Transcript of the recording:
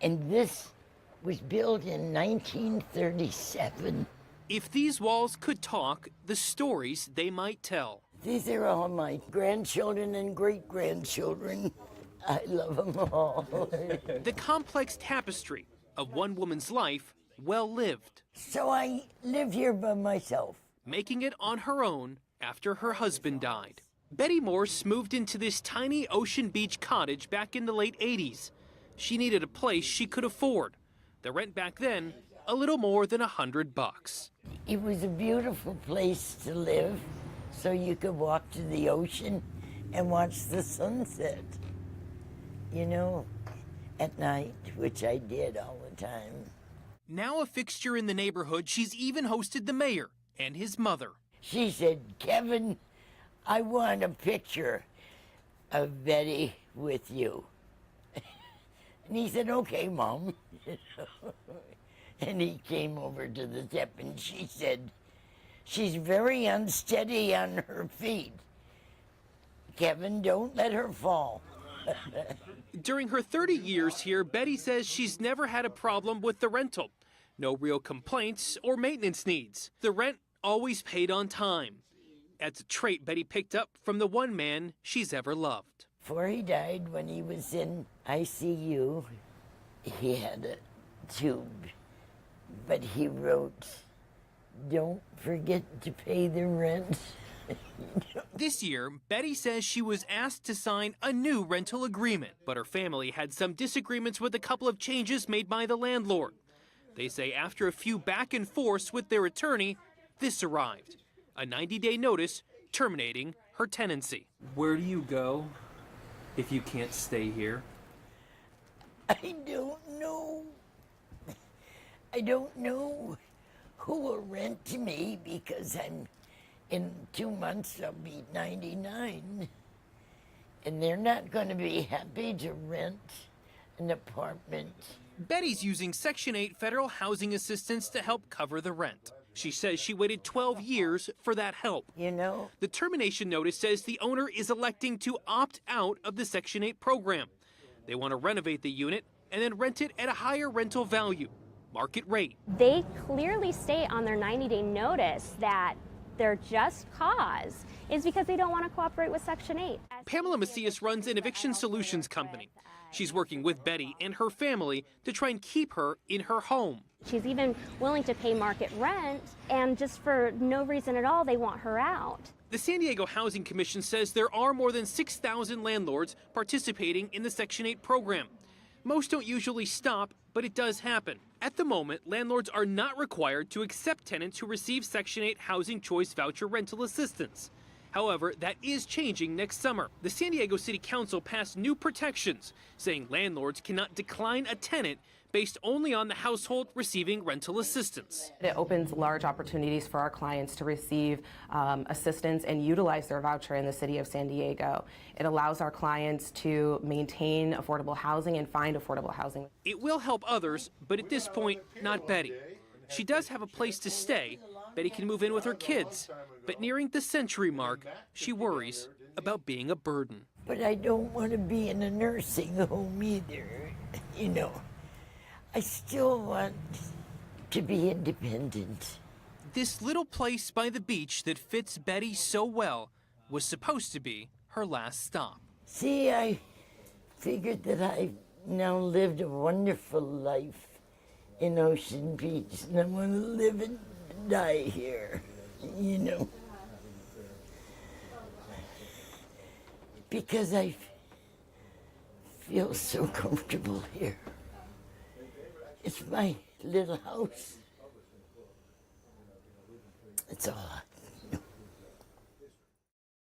And this was built in 1937. If these walls could talk, the stories they might tell. These are all my grandchildren and great-grandchildren. I love them all. The complex tapestry of one woman's life, well lived. So I live here by myself. Making it on her own after her husband died. Betty Morse moved into this tiny Ocean Beach cottage back in the late 80s. She needed a place she could afford. The rent back then, a little more than $100. It was a beautiful place to live, so you could walk to the ocean and watch the sunset, you know, at night, which I did all the time. Now a fixture in the neighborhood, she's even hosted the mayor and his mother. She said, Kevin, I want a picture of Betty with you. And he said, okay, Mom. And he came over to the step and she said, she's very unsteady on her feet. Kevin, don't let her fall. During her 30 years here, Betty says she's never had a problem with the rental. No real complaints or maintenance needs. The rent always paid on time. That's a trait Betty picked up from the one man she's ever loved. Before he died, when he was in ICU, he had a tube, but he wrote, don't forget to pay the rent. This year, Betty says she was asked to sign a new rental agreement, but her family had some disagreements with a couple of changes made by the landlord. They say after a few back and forths with their attorney, this arrived, a 90-day notice terminating her tenancy. Where do you go if you can't stay here? I don't know. I don't know who will rent to me because in 2 months I'll be 99. And they're not going to be happy to rent an apartment. Betty's using Section 8 federal housing assistance to help cover the rent. She says she waited 12 years for that help. You know? The termination notice says the owner is electing to opt out of the Section 8 program. They want to renovate the unit and then rent it at a higher rental value, market rate. They clearly state on their 90-day notice that their just cause is because they don't want to cooperate with Section 8. Pamela Macias runs an eviction solutions company. She's working with Betty and her family to try and keep her in her home. She's even willing to pay market rent, and just for no reason at all, they want her out. The San Diego Housing Commission says there are more than 6,000 landlords participating in the Section 8 program. Most don't usually stop, but it does happen. At the moment, landlords are not required to accept tenants who receive Section 8 Housing Choice Voucher rental assistance. However, that is changing next summer. The San Diego City Council passed new protections, saying landlords cannot decline a tenant based only on the household receiving rental assistance. It opens large opportunities for our clients to receive assistance and utilize their voucher in the city of San Diego. It allows our clients to maintain affordable housing and find affordable housing. It will help others, but at this point, not Betty. She does have a place to stay. Betty can move in with her kids, but nearing the century mark, she worries about being a burden. But I don't want to be in a nursing home either, you know. I still want to be independent. This little place by the beach that fits Betty so well was supposed to be her last stop. See, I figured that I've now lived a wonderful life in Ocean Beach, and I want to live and die here, you know. Because I feel so comfortable here. It's my little house. It's all